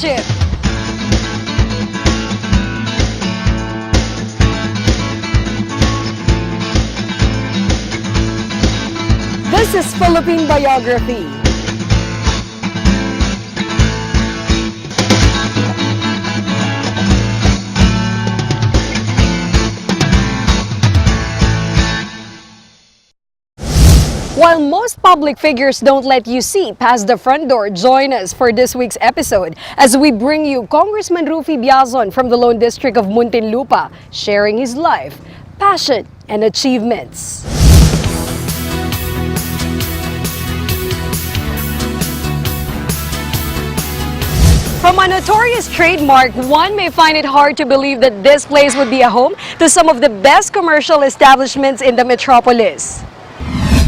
Leadership. This is Philippine Biography. While most public figures don't let you see past the front door, join us for this week's episode as we bring you Congressman Ruffy Biazon from the Lone District of Muntinlupa, sharing his life, passion, and achievements. From a notorious trademark, one may find it hard to believe that this place would be a home to some of the best commercial establishments in the metropolis.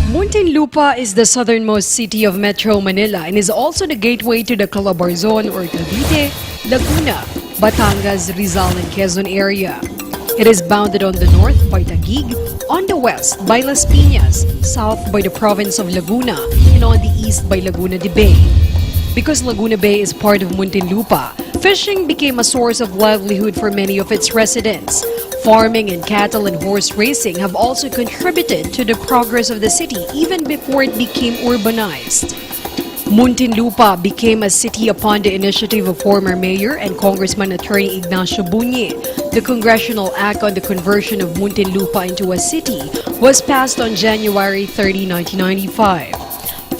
Muntinlupa is the southernmost city of Metro Manila and is also the gateway to the Calabarzon or Cavite, Laguna, Batangas, Rizal, and Quezon area. It is bounded on the north by Taguig, on the west by Las Piñas, south by the province of Laguna, and on the east by Laguna de Bay. Because Laguna Bay is part of Muntinlupa, fishing became a source of livelihood for many of its residents. Farming and cattle and horse racing have also contributed to the progress of the city even before it became urbanized. Muntinlupa became a city upon the initiative of former Mayor and Congressman Attorney Ignacio Bunye. The Congressional Act on the conversion of Muntinlupa into a city was passed on January 30, 1995.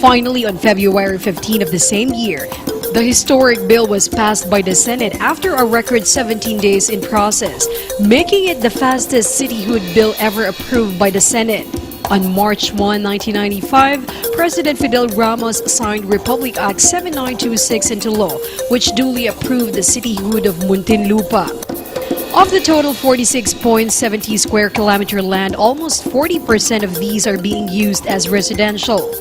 Finally, on February 15 of the same year, the historic bill was passed by the Senate after a record 17 days in process, making it the fastest cityhood bill ever approved by the Senate. On March 1, 1995, President Fidel Ramos signed Republic Act 7926 into law, which duly approved the cityhood of Muntinlupa. Of the total 46.70 square kilometer land, almost 40% of these are being used as residential.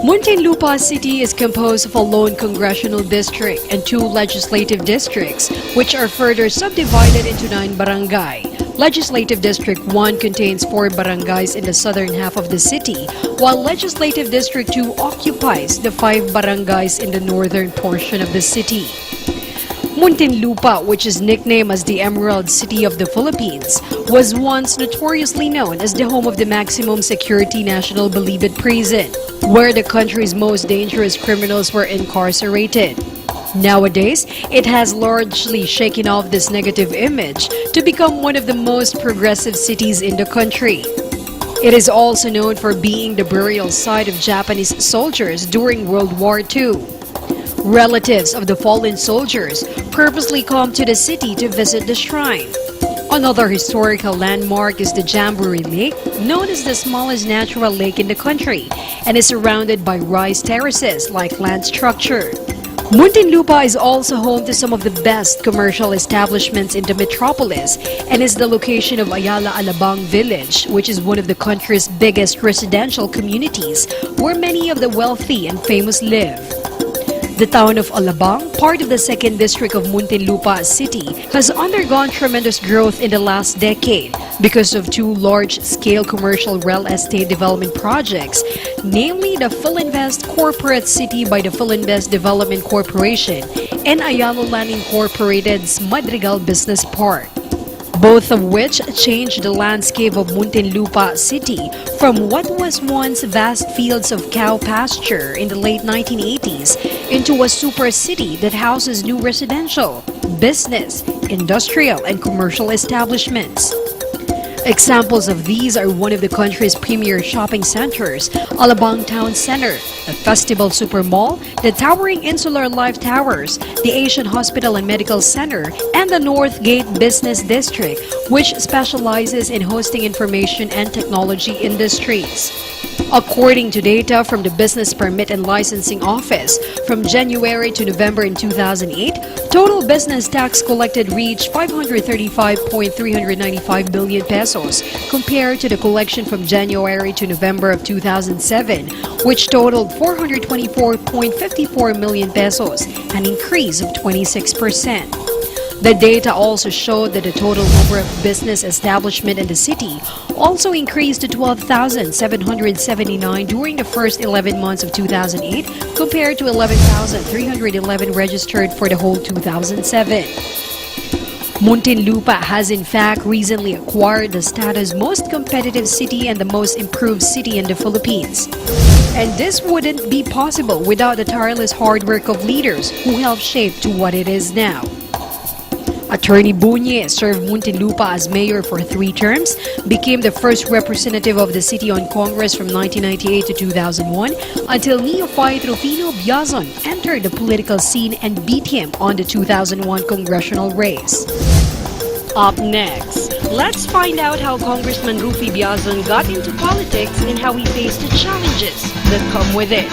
Muntinlupa City is composed of a lone congressional district and 2 legislative districts, which are further subdivided into 9 barangay. Legislative District 1 contains 4 barangays in the southern half of the city, while Legislative District 2 occupies the 5 barangays in the northern portion of the city. Muntinlupa, which is nicknamed as the Emerald City of the Philippines, was once notoriously known as the home of the maximum security National Bilibid prison, where the country's most dangerous criminals were incarcerated. Nowadays, it has largely shaken off this negative image to become one of the most progressive cities in the country. It is also known for being the burial site of Japanese soldiers during World War II. Relatives of the fallen soldiers purposely come to the city to visit the shrine. Another historical landmark is the Jamboree Lake, known as the smallest natural lake in the country, and is surrounded by rice terraces like land structure. Muntinlupa is also home to some of the best commercial establishments in the metropolis and is the location of Ayala Alabang Village, which is one of the country's biggest residential communities where many of the wealthy and famous live. The town of Alabang, part of the 2nd District of Muntinlupa City, has undergone tremendous growth in the last decade because of 2 large-scale commercial real estate development projects, namely the Philinvest Corporate City by the Philinvest Development Corporation and Ayala Land Incorporated's Madrigal Business Park, both of which changed the landscape of Muntinlupa City from what was once vast fields of cow pasture in the late 1980s into a super city that houses new residential, business, industrial, and commercial establishments. Examples of these are one of the country's premier shopping centers, Alabang Town Center, the Festival Super Mall, the towering Insular Life Towers, the Asian Hospital and Medical Center, and the Northgate Business District, which specializes in hosting information and technology industries. According to data from the Business Permit and Licensing Office, from January to November in 2008, total business tax collected reached 535.395 billion pesos compared to the collection from January to November of 2007, which totaled 424.54 million pesos, an increase of 26%. The data also showed that the total number of business establishment in the city also increased to 12,779 during the first 11 months of 2008 compared to 11,311 registered for the whole 2007. Muntinlupa has in fact recently acquired the status most competitive city and the most improved city in the Philippines. And this wouldn't be possible without the tireless hard work of leaders who helped shape to what it is now. Attorney Bunye served Muntinlupa as mayor for 3 terms, became the first representative of the city on Congress from 1998 to 2001 until neophyte Ruffy Biazon entered the political scene and beat him on the 2001 congressional race. Up next, let's find out how Congressman Ruffy Biazon got into politics and how he faced the challenges that come with it.